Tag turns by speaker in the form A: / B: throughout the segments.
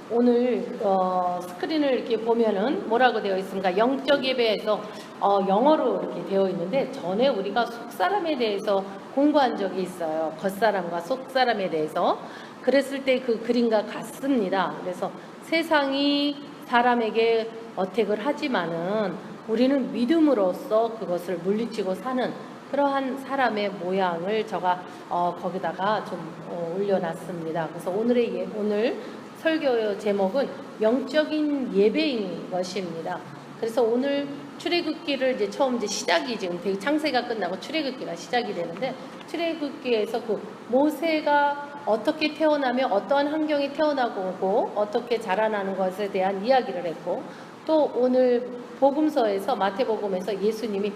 A: 오늘 스크린을 이렇게 보면은 뭐라고 되어 있습니까? 영적 예배에서 영어로 이렇게 되어 있는데, 전에 우리가 속사람에 대해서 공부한 적이 있어요. 겉사람과 속사람에 대해서. 그랬을 때 그 그림과 같습니다. 그래서 세상이 사람에게 어택을 하지만은 우리는 믿음으로써 그것을 물리치고 사는 그러한 사람의 모양을 제가 거기다가 좀 올려놨습니다. 그래서 오늘 설교 제목은 영적인 예배인 것입니다. 그래서 오늘 출애굽기를 이제 처음 시작이 지금 되게 창세가 끝나고 출애굽기가 시작이 되는데, 출애굽기에서 그 모세가 어떻게 태어나며 어떠한 환경에 태어나고 어떻게 자라나는 것에 대한 이야기를 했고, 또 오늘 복음서에서 마태복음에서 예수님이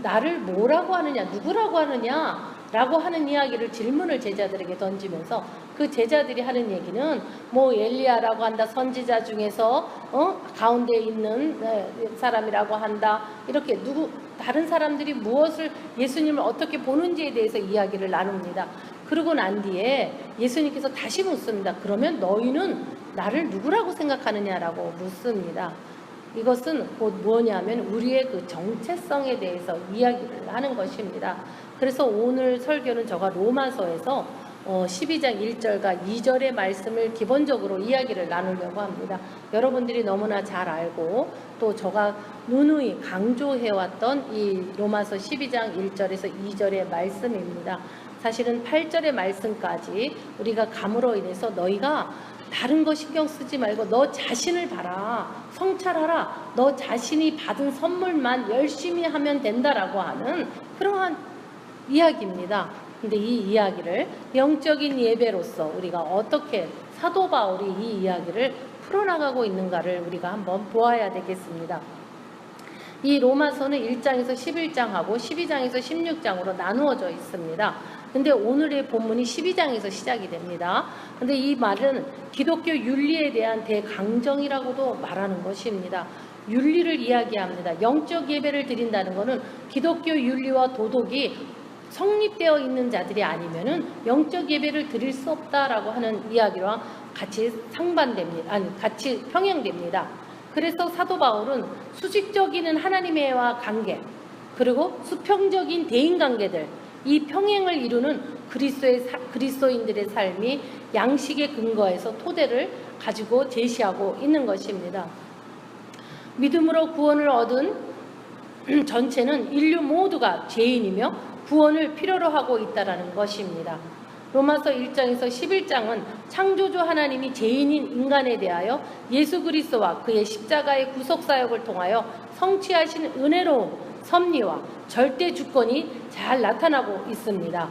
A: 나를 뭐라고 하느냐, 누구라고 하느냐 라고 하는 이야기를 질문을 제자들에게 던지면서, 그 제자들이 하는 얘기는 뭐 엘리야라고 한다, 선지자 중에서 가운데 있는 사람이라고 한다, 이렇게 다른 사람들이 무엇을 예수님을 어떻게 보는지에 대해서 이야기를 나눕니다. 그러고 난 뒤에 예수님께서 다시 묻습니다. 그러면 너희는 나를 누구라고 생각하느냐라고 묻습니다. 이것은 곧 뭐냐면 우리의 그 정체성에 대해서 이야기를 하는 것입니다. 그래서 오늘 설교는 제가 로마서에서 12장 1절과 2절의 말씀을 기본적으로 이야기를 나누려고 합니다. 여러분들이 너무나 잘 알고 또 제가 누누이 강조해왔던 이 로마서 12장 1절에서 2절의 말씀입니다. 사실은 8절의 말씀까지 우리가 감으로 인해서 너희가 다른 거 신경 쓰지 말고 너 자신을 봐라, 성찰하라, 너 자신이 받은 선물만 열심히 하면 된다라고 하는 그러한 이야기입니다. 근데 이 이야기를 영적인 예배로서 우리가 어떻게 사도 바울이 이 이야기를 풀어나가고 있는가를 우리가 한번 보아야 되겠습니다. 이 로마서는 1장에서 11장하고 12장에서 16장으로 나누어져 있습니다. 근데 오늘의 본문이 12장에서 시작이 됩니다. 근데 이 말은 기독교 윤리에 대한 대강정이라고도 말하는 것입니다. 윤리를 이야기합니다. 영적 예배를 드린다는 것은 기독교 윤리와 도덕이 성립되어 있는 자들이 아니면은 영적 예배를 드릴 수 없다라고 하는 이야기와 같이 같이 평행됩니다. 그래서 사도 바울은 수직적인 하나님과 관계, 그리고 수평적인 대인 관계들, 이 평행을 이루는 그리스도인들의 삶이 양식의 근거에서 토대를 가지고 제시하고 있는 것입니다. 믿음으로 구원을 얻은 전체는 인류 모두가 죄인이며 구원을 필요로 하고 있다는 것입니다. 로마서 1장에서 11장은 창조주 하나님이 죄인인 인간에 대하여 예수 그리스도와 그의 십자가의 구속사역을 통하여 성취하신 은혜로운 섭리와 절대 주권이 잘 나타나고 있습니다.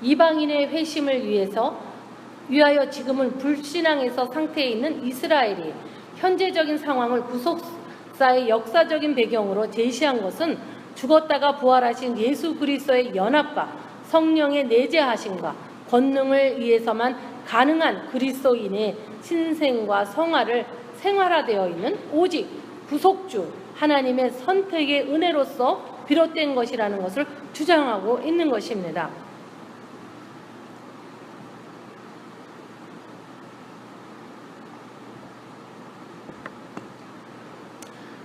A: 이방인의 회심을 위하여 지금은 불신앙에서 상태에 있는 이스라엘이 현재적인 상황을 구속사의 역사적인 배경으로 제시한 것은 죽었다가 부활하신 예수 그리스도의 연합과 성령의 내재하심과 권능을 의해서만 가능한 그리스도인의 신생과 성화를 생활화되어 있는 오직 구속주 하나님의 선택의 은혜로서 비롯된 것이라는 것을 주장하고 있는 것입니다.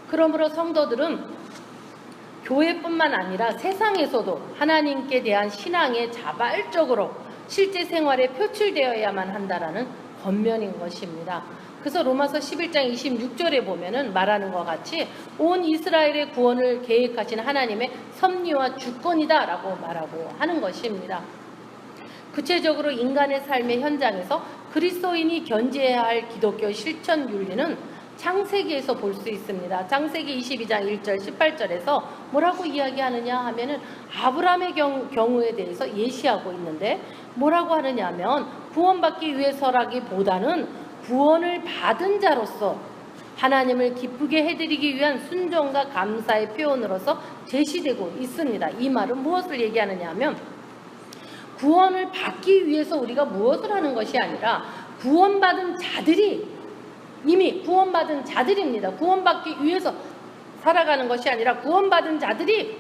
A: 그러므로 성도들은 교회뿐만 아니라 세상에서도 하나님께 대한 신앙에 자발적으로 실제 생활에 표출되어야만 한다라는 권면인 것입니다. 그래서 로마서 11장 26절에 보면은 말하는 것 같이 온 이스라엘의 구원을 계획하신 하나님의 섭리와 주권이다라고 말하고 하는 것입니다. 구체적으로 인간의 삶의 현장에서 그리스도인이 견지해야 할 기독교 실천 윤리는 창세기에서 볼 수 있습니다. 창세기 22장 1절 18절에서 뭐라고 이야기하느냐 하면은 아브라함의 경우에 대해서 예시하고 있는데, 뭐라고 하느냐 하면 구원받기 위해서라기보다는 구원을 받은 자로서 하나님을 기쁘게 해드리기 위한 순종과 감사의 표현으로서 제시되고 있습니다. 이 말은 무엇을 얘기하느냐 하면 구원을 받기 위해서 우리가 무엇을 하는 것이 아니라 구원받은 자들이 이미 구원받은 자들입니다. 구원받기 위해서 살아가는 것이 아니라 구원받은 자들이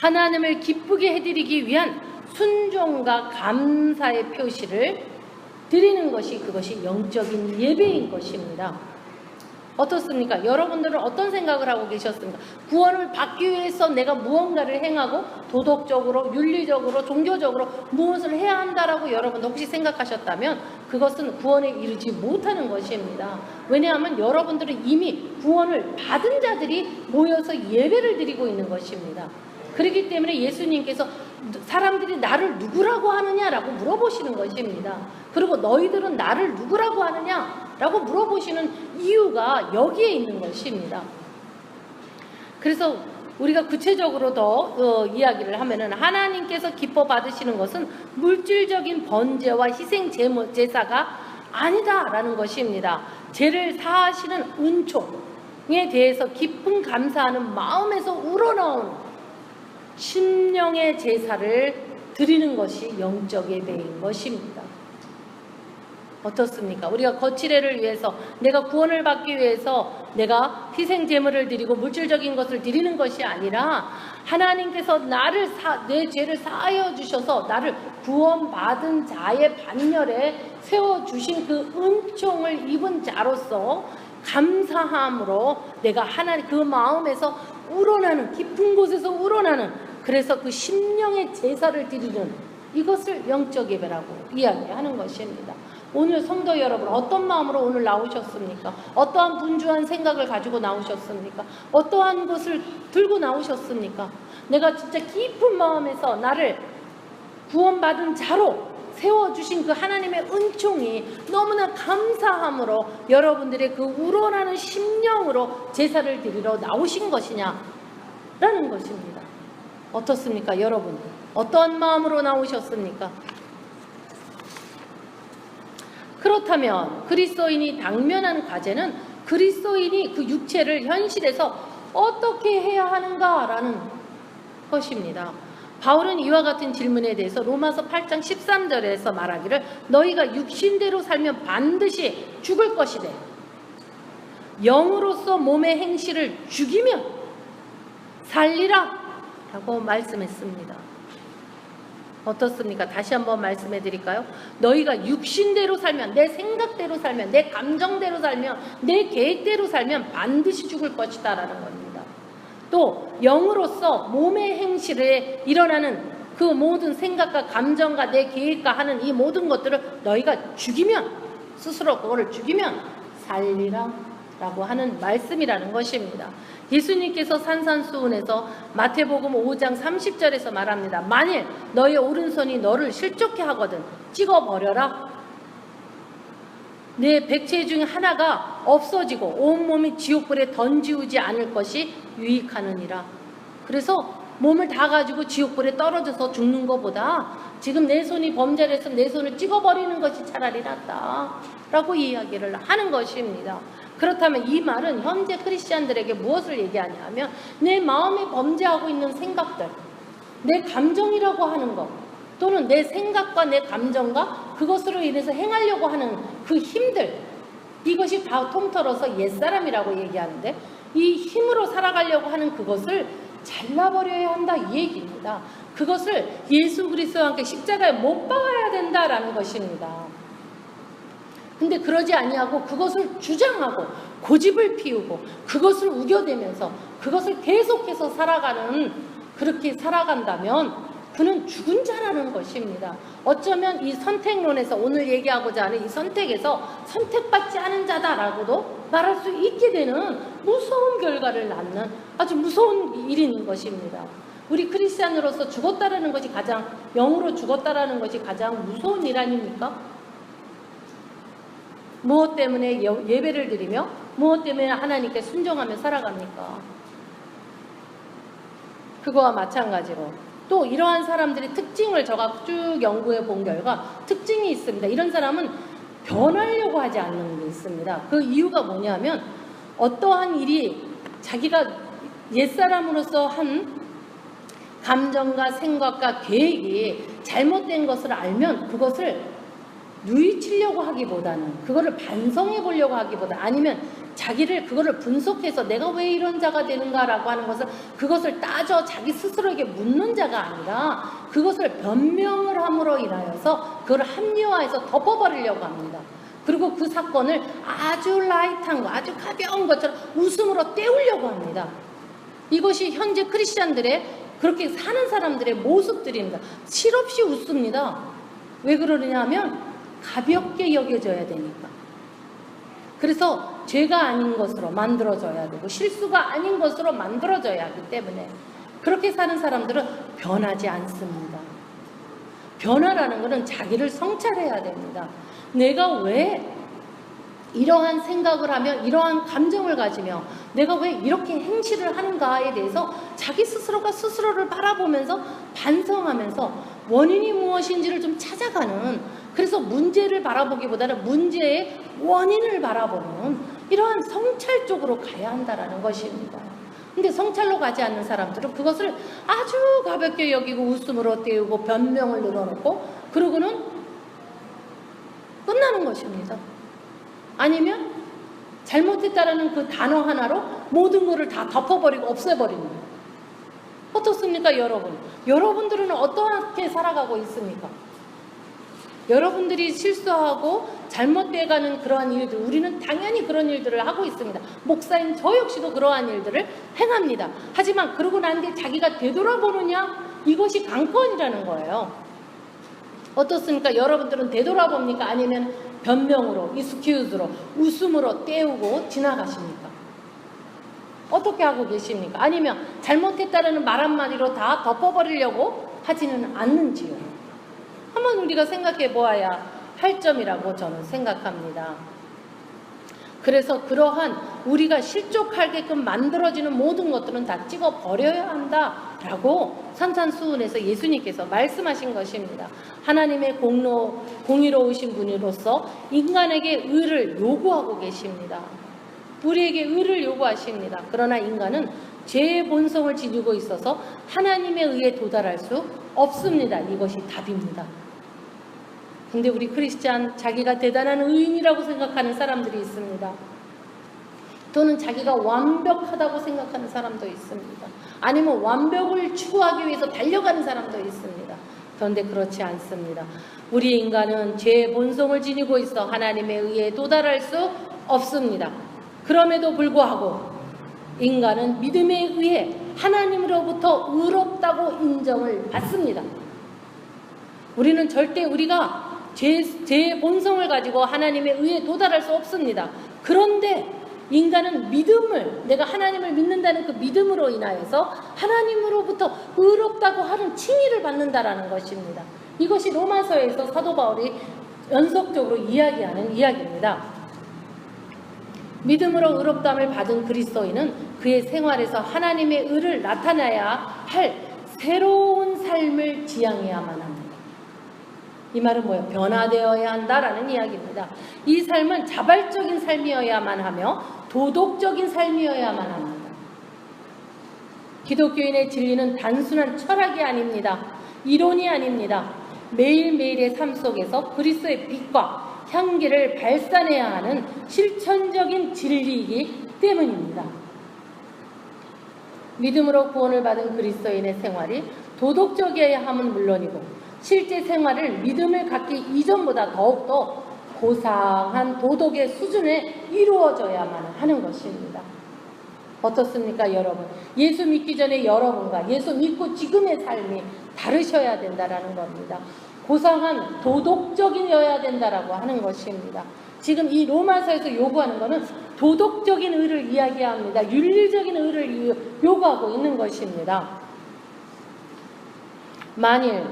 A: 하나님을 기쁘게 해드리기 위한 순종과 감사의 표시를 드리는 것이 그것이 영적인 예배인 것입니다. 어떻습니까? 여러분들은 어떤 생각을 하고 계셨습니까? 구원을 받기 위해서 내가 무언가를 행하고 도덕적으로, 윤리적으로, 종교적으로 무엇을 해야 한다라고 여러분도 혹시 생각하셨다면 그것은 구원에 이르지 못하는 것입니다. 왜냐하면 여러분들은 이미 구원을 받은 자들이 모여서 예배를 드리고 있는 것입니다. 그렇기 때문에 예수님께서 사람들이 나를 누구라고 하느냐라고 물어보시는 것입니다. 그리고 너희들은 나를 누구라고 하느냐라고 물어보시는 이유가 여기에 있는 것입니다. 그래서 우리가 구체적으로 더 이야기를 하면은 하나님께서 기뻐 받으시는 것은 물질적인 번제와 희생 제사가 아니다라는 것입니다. 죄를 사하시는 은총에 대해서 깊은 감사하는 마음에서 우러나온 심령의 제사를 드리는 것이 영적 예배인 것입니다. 어떻습니까? 우리가 거칠애를 위해서 내가 구원을 받기 위해서 내가 희생 제물을 드리고 물질적인 것을 드리는 것이 아니라 하나님께서 내 죄를 사하여 주셔서 나를 구원받은 자의 반열에 세워주신 그 은총을 입은 자로서 감사함으로 내가 하나님 그 마음에서 우러나는 깊은 곳에서 우러나는 그래서 그 심령의 제사를 드리는 이것을 영적 예배라고 이야기하는 것입니다. 오늘 성도 여러분 어떤 마음으로 오늘 나오셨습니까? 어떠한 분주한 생각을 가지고 나오셨습니까? 어떠한 것을 들고 나오셨습니까? 내가 진짜 깊은 마음에서 나를 구원받은 자로 세워주신 그 하나님의 은총이 너무나 감사함으로 여러분들의 그 우러나는 심령으로 제사를 드리러 나오신 것이냐라는 것입니다. 어떻습니까 여러분? 어떠한 마음으로 나오셨습니까? 그렇다면 그리스도인이 당면한 과제는 그리스도인이 그 육체를 현실에서 어떻게 해야 하는가라는 것입니다. 바울은 이와 같은 질문에 대해서 로마서 8장 13절에서 말하기를 너희가 육신대로 살면 반드시 죽을 것이되 영으로서 몸의 행실을 죽이면 살리라 라고 말씀했습니다. 어떻습니까? 다시 한번 말씀해 드릴까요? 너희가 육신대로 살면, 내 생각대로 살면, 내 감정대로 살면, 내 계획대로 살면 반드시 죽을 것이다 라는 겁니다. 또 영으로서 몸의 행실에 일어나는 그 모든 생각과 감정과 내 계획과 하는 이 모든 것들을 너희가 죽이면, 스스로 그거를 죽이면 살리라 라고 하는 말씀이라는 것입니다. 예수님께서 산산수훈에서 마태복음 5장 30절에서 말합니다. 만일 너의 오른손이 너를 실족해 하거든 찍어버려라. 내 백체 중에 하나가 없어지고 온몸이 지옥불에 던지우지 않을 것이 유익하느니라. 그래서 몸을 다 가지고 지옥불에 떨어져서 죽는 것보다 지금 내 손이 범죄를 해서 내 손을 찍어버리는 것이 차라리 낫다 라고 이야기를 하는 것입니다. 그렇다면 이 말은 현재 크리스찬들에게 무엇을 얘기하냐 하면 내 마음에 범죄하고 있는 생각들, 내 감정이라고 하는 것 또는 내 생각과 내 감정과 그것으로 인해서 행하려고 하는 그 힘들, 이것이 다 통틀어서 옛사람이라고 얘기하는데 이 힘으로 살아가려고 하는 그것을 잘라버려야 한다 이 얘기입니다. 그것을 예수 그리스도와 함께 십자가에 못 박아야 된다라는 것입니다. 근데 그러지 아니하고 그것을 주장하고 고집을 피우고 그것을 우겨대면서 그것을 계속해서 살아가는, 그렇게 살아간다면 그는 죽은 자라는 것입니다. 어쩌면 이 선택론에서 오늘 얘기하고자 하는 이 선택에서 선택받지 않은 자다라고도 말할 수 있게 되는 무서운 결과를 낳는 아주 무서운 일인 것입니다. 우리 크리스찬으로서 죽었다라는 것이 가장, 영으로 죽었다라는 것이 가장 무서운 일 아닙니까? 무엇 때문에 예배를 드리며 무엇 때문에 하나님께 순종하며 살아갑니까? 그거와 마찬가지로 또 이러한 사람들의 특징을 제가 쭉 연구해 본 결과 특징이 있습니다. 이런 사람은 변하려고 하지 않는 게 있습니다. 그 이유가 뭐냐면 어떠한 일이 자기가 옛사람으로서 한 감정과 생각과 계획이 잘못된 것을 알면 그것을 누이치려고 하기보다는, 그거를 반성해 보려고 하기보다, 아니면 자기를 그거를 분석해서 내가 왜 이런 자가 되는가라고 하는 것을 그것을 따져 자기 스스로에게 묻는 자가 아니라 그것을 변명을 함으로 인하여서 그걸 합리화해서 덮어버리려고 합니다. 그리고 그 사건을 아주 라이트한 거, 아주 가벼운 것처럼 웃음으로 때우려고 합니다. 이것이 현재 크리스찬들의 그렇게 사는 사람들의 모습들입니다. 실없이 웃습니다. 왜 그러느냐 하면 가볍게 여겨져야 되니까. 그래서 죄가 아닌 것으로 만들어져야 되고 실수가 아닌 것으로 만들어져야 하기 때문에 그렇게 사는 사람들은 변하지 않습니다. 변화라는 것은 자기를 성찰해야 됩니다. 내가 왜 이러한 생각을 하며 이러한 감정을 가지며 내가 왜 이렇게 행실을 하는가에 대해서 자기 스스로가 스스로를 바라보면서 반성하면서 원인이 무엇인지를 좀 찾아가는, 그래서 문제를 바라보기보다는 문제의 원인을 바라보는 이러한 성찰 쪽으로 가야 한다는 것입니다. 근데 성찰로 가지 않는 사람들은 그것을 아주 가볍게 여기고 웃음으로 때우고 변명을 늘어놓고 그러고는 끝나는 것입니다. 아니면 잘못했다라는 그 단어 하나로 모든 것을 다 덮어버리고 없애버리는 거예요. 어떻습니까 여러분? 여러분들은 어떻게 살아가고 있습니까? 여러분들이 실수하고 잘못돼가는 그러한 일들, 우리는 당연히 그런 일들을 하고 있습니다. 목사인 저 역시도 그러한 일들을 행합니다. 하지만 그러고 난 뒤에 자기가 되돌아보느냐? 이것이 관건이라는 거예요. 어떻습니까? 여러분들은 되돌아봅니까? 아니면 변명으로, 익스큐즈로, 웃음으로 때우고 지나가십니까? 어떻게 하고 계십니까? 아니면 잘못했다는 말 한마디로 다 덮어버리려고 하지는 않는지요? 한번 우리가 생각해 보아야 할 점이라고 저는 생각합니다. 그래서 그러한 우리가 실족하게끔 만들어지는 모든 것들은 다 찍어버려야 한다라고 산산수훈에서 예수님께서 말씀하신 것입니다. 하나님의 공의로우신 분으로서 인간에게 의를 요구하고 계십니다. 우리에게 의를 요구하십니다. 그러나 인간은 죄의 본성을 지니고 있어서 하나님의 의에 도달할 수 없습니다. 이것이 답입니다. 근데 우리 크리스찬 자기가 대단한 의인이라고 생각하는 사람들이 있습니다. 또는 자기가 완벽하다고 생각하는 사람도 있습니다. 아니면 완벽을 추구하기 위해서 달려가는 사람도 있습니다. 그런데 그렇지 않습니다. 우리 인간은 죄의 본성을 지니고 있어 하나님의 의에 도달할 수 없습니다. 그럼에도 불구하고 인간은 믿음에 의해 하나님으로부터 의롭다고 인정을 받습니다. 우리는 절대 우리가 죄의 본성을 가지고 하나님의 의에 도달할 수 없습니다. 그런데 인간은 믿음을, 내가 하나님을 믿는다는 그 믿음으로 인하여서 하나님으로부터 의롭다고 하는 칭의를 받는다라는 것입니다. 이것이 로마서에서 사도 바울이 연속적으로 이야기하는 이야기입니다. 믿음으로 의롭다함을 받은 그리스도인은 그의 생활에서 하나님의 의를 나타내야 할 새로운 삶을 지향해야만 합니다. 이 말은 뭐예요? 변화되어야 한다라는 이야기입니다. 이 삶은 자발적인 삶이어야만 하며 도덕적인 삶이어야만 합니다. 기독교인의 진리는 단순한 철학이 아닙니다. 이론이 아닙니다. 매일매일의 삶 속에서 그리스도의 빛과 향기를 발산해야 하는 실천적인 진리이기 때문입니다. 믿음으로 구원을 받은 그리스도인의 생활이 도덕적이어야 함은 물론이고 실제 생활을 믿음을 갖기 이전보다 더욱더 고상한 도덕의 수준에 이루어져야만 하는 것입니다. 어떻습니까 여러분? 예수 믿기 전에 여러분과 예수 믿고 지금의 삶이 다르셔야 된다는 겁니다. 고상한 도덕적이어야 된다라고 하는 것입니다. 지금 이 로마서에서 요구하는 것은 도덕적인 의를 이야기합니다. 윤리적인 의를 요구하고 있는 것입니다. 만일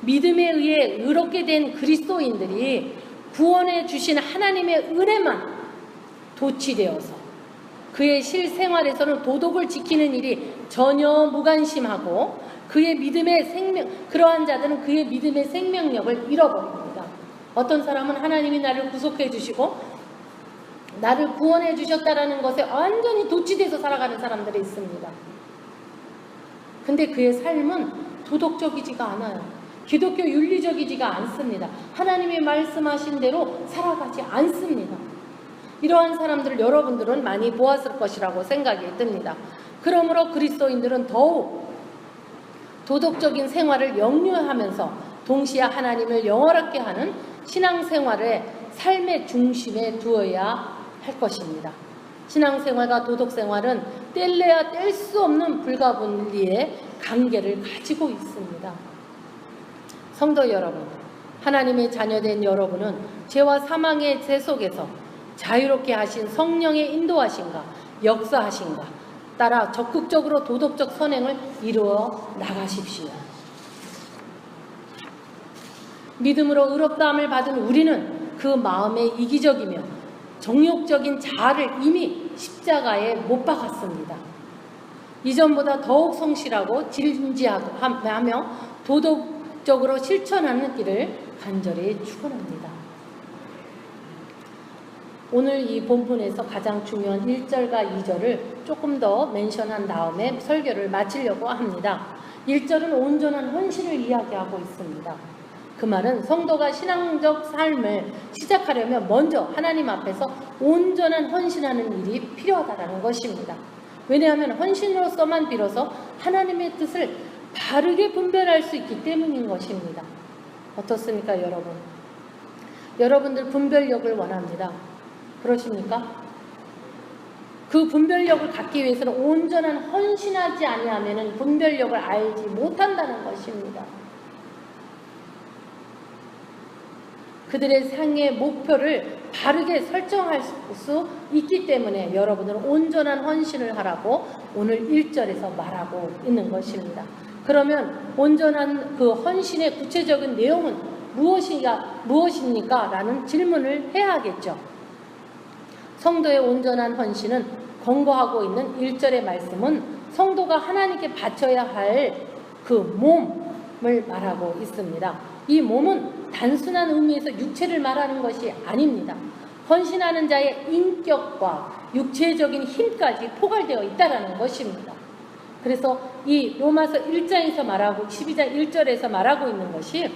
A: 믿음에 의해 의롭게 된 그리스도인들이 구원해 주신 하나님의 은혜만 도취되어서 그의 실생활에서는 도덕을 지키는 일이 전혀 무관심하고 그의 믿음의 그러한 자들은 그의 믿음의 생명력을 잃어버립니다. 어떤 사람은 하나님이 나를 구속해 주시고 나를 구원해 주셨다라는 것에 완전히 도취돼서 살아가는 사람들이 있습니다. 근데 그의 삶은 도덕적이지가 않아요. 기독교 윤리적이지가 않습니다. 하나님이 말씀하신 대로 살아가지 않습니다. 이러한 사람들을 여러분들은 많이 보았을 것이라고 생각이 듭니다. 그러므로 그리스도인들은 더욱 도덕적인 생활을 영유하면서 동시에 하나님을 영원하게 하는 신앙생활을 삶의 중심에 두어야 할 것입니다. 신앙생활과 도덕생활은 뗄래야 뗄 수 없는 불가분리의 관계를 가지고 있습니다. 성도 여러분, 하나님의 자녀된 여러분은 죄와 사망의 죄 속에서 자유롭게 하신 성령의 인도하심과 역사하심과 따라 적극적으로 도덕적 선행을 이루어 나가십시오. 믿음으로 의롭다함을 받은 우리는 그 마음에 이기적이며 정욕적인 자아를 이미 십자가에 못 박았습니다. 이전보다 더욱 성실하고 진지하며 도덕적으로 실천하는 길을 간절히 축원합니다. 오늘 이 본문에서 가장 중요한 1절과 2절을 조금 더 멘션한 다음에 설교를 마치려고 합니다. 1절은 온전한 헌신을 이야기하고 있습니다. 그 말은 성도가 신앙적 삶을 시작하려면 먼저 하나님 앞에서 온전한 헌신하는 일이 필요하다는 것입니다. 왜냐하면 헌신으로서만 비로소 하나님의 뜻을 바르게 분별할 수 있기 때문인 것입니다. 어떻습니까, 여러분? 여러분들 분별력을 원합니다. 그러십니까? 그 분별력을 갖기 위해서는 온전한 헌신하지 아니하면 분별력을 알지 못한다는 것입니다. 그들의 생의 목표를 바르게 설정할 수 있기 때문에 여러분은 온전한 헌신을 하라고 오늘 1절에서 말하고 있는 것입니다. 그러면 온전한 그 헌신의 구체적인 내용은 무엇입니까? 라는 질문을 해야 하겠죠. 성도의 온전한 헌신은 권고하고 있는 1절의 말씀은 성도가 하나님께 바쳐야 할 그 몸을 말하고 있습니다. 이 몸은 단순한 의미에서 육체를 말하는 것이 아닙니다. 헌신하는 자의 인격과 육체적인 힘까지 포괄되어 있다는 것입니다. 그래서 이 로마서 1장에서 말하고 12장 1절에서 말하고 있는 것이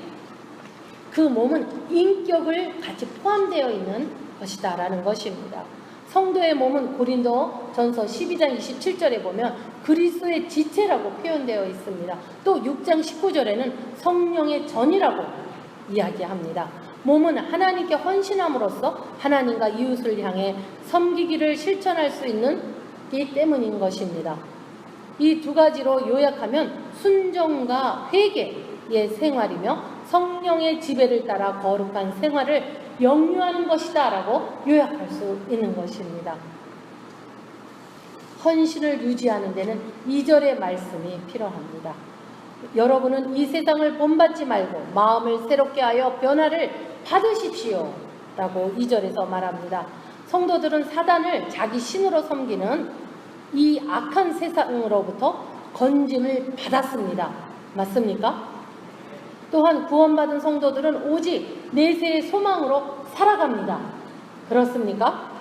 A: 그 몸은 인격을 같이 포함되어 있는 것이다 라는 것입니다. 성도의 몸은 고린도전서 12장 27절에 보면 그리스도의 지체라고 표현되어 있습니다. 또 6장 19절에는 성령의 전이라고 이야기합니다. 몸은 하나님께 헌신함으로써 하나님과 이웃을 향해 섬기기를 실천할 수 있는 기 때문인 것입니다. 이 두 가지로 요약하면 순종과 회개의 생활이며 성령의 지배를 따라 거룩한 생활을 영유하는 것이다 라고 요약할 수 있는 것입니다. 헌신을 유지하는 데는 2절의 말씀이 필요합니다. 여러분은 이 세상을 본받지 말고 마음을 새롭게 하여 변화를 받으십시오 라고 2절에서 말합니다. 성도들은 사단을 자기 신으로 섬기는 이 악한 세상으로부터 건짐을 받았습니다. 맞습니까? 또한 구원받은 성도들은 오직 내세의 소망으로 살아갑니다. 그렇습니까?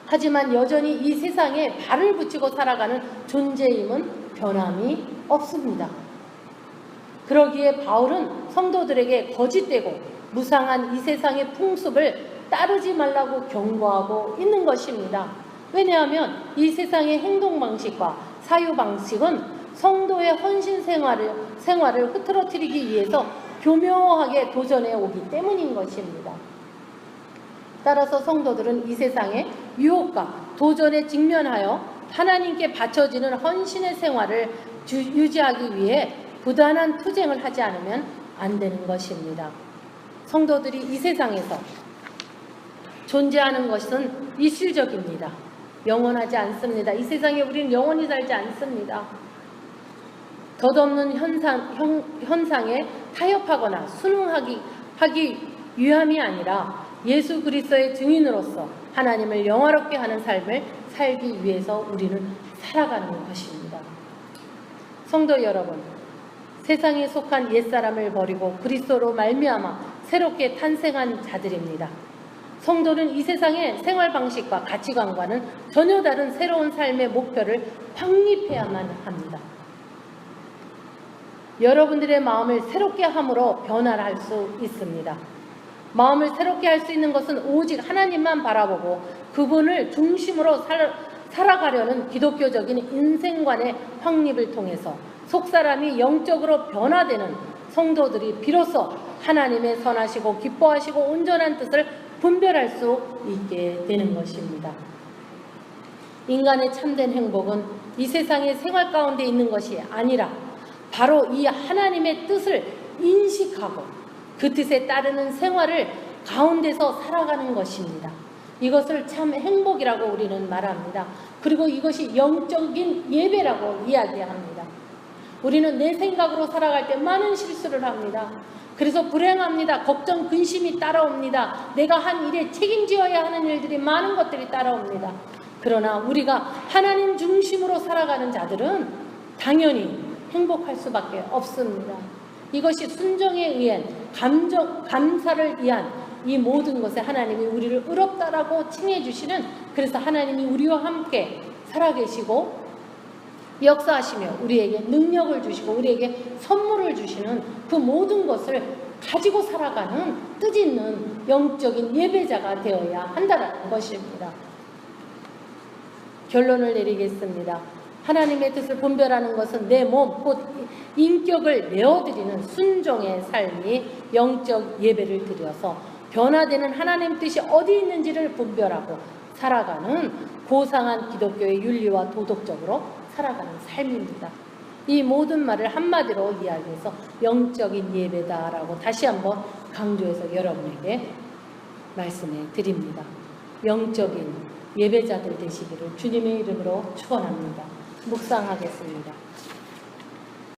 A: 하지만 여전히 이 세상에 발을 붙이고 살아가는 존재임은 변함이 없습니다. 그러기에 바울은 성도들에게 거짓되고 무상한 이 세상의 풍습을 따르지 말라고 경고하고 있는 것입니다. 왜냐하면 이 세상의 행동 방식과 사유 방식은 성도의 헌신 생활을 흐트러뜨리기 위해서 교묘하게 도전해 오기 때문인 것입니다. 따라서 성도들은 이 세상의 유혹과 도전에 직면하여 하나님께 바쳐지는 헌신의 생활을 유지하기 위해 부단한 투쟁을 하지 않으면 안 되는 것입니다. 성도들이 이 세상에서 존재하는 것은 일시적입니다. 영원하지 않습니다. 이 세상에 우리는 영원히 살지 않습니다. 덧없는 현상에 타협하거나 순응하기 위함이 아니라 예수 그리스도의 증인으로서 하나님을 영화롭게 하는 삶을 살기 위해서 우리는 살아가는 것입니다. 성도 여러분, 세상에 속한 옛사람을 버리고 그리스도로 말미암아 새롭게 탄생한 자들입니다. 성도는 이 세상의 생활 방식과 가치관과는 전혀 다른 새로운 삶의 목표를 확립해야만 합니다. 여러분들의 마음을 새롭게 함으로 변화를 할 수 있습니다. 마음을 새롭게 할 수 있는 것은 오직 하나님만 바라보고 그분을 중심으로 살아가려는 기독교적인 인생관의 확립을 통해서 속사람이 영적으로 변화되는 성도들이 비로소 하나님의 선하시고 기뻐하시고 온전한 뜻을 분별할 수 있게 되는 것입니다. 인간의 참된 행복은 이 세상의 생활 가운데 있는 것이 아니라 바로 이 하나님의 뜻을 인식하고 그 뜻에 따르는 생활을 가운데서 살아가는 것입니다. 이것을 참 행복이라고 우리는 말합니다. 그리고 이것이 영적인 예배라고 이야기합니다. 우리는 내 생각으로 살아갈 때 많은 실수를 합니다. 그래서 불행합니다. 걱정, 근심이 따라옵니다. 내가 한 일에 책임지어야 하는 일들이 많은 것들이 따라옵니다. 그러나 우리가 하나님 중심으로 살아가는 자들은 당연히 행복할 수밖에 없습니다. 이것이 순종에 의한 감사를 위한 이 모든 것에 하나님이 우리를 의롭다라고 칭해 주시는, 그래서 하나님이 우리와 함께 살아계시고 역사하시며 우리에게 능력을 주시고 우리에게 선물을 주시는 그 모든 것을 가지고 살아가는 뜻있는 영적인 예배자가 되어야 한다는 것입니다. 결론을 내리겠습니다. 하나님의 뜻을 분별하는 것은 내 몸, 곧 인격을 내어드리는 순종의 삶이 영적 예배를 드려서 변화되는 하나님 뜻이 어디 있는지를 분별하고 살아가는 고상한 기독교의 윤리와 도덕적으로 살아가는 삶입니다. 이 모든 말을 한마디로 이야기해서 영적인 예배다라고 다시 한번 강조해서 여러분에게 말씀해 드립니다. 영적인 예배자들 되시기를 주님의 이름으로 축원합니다. 묵상하겠습니다.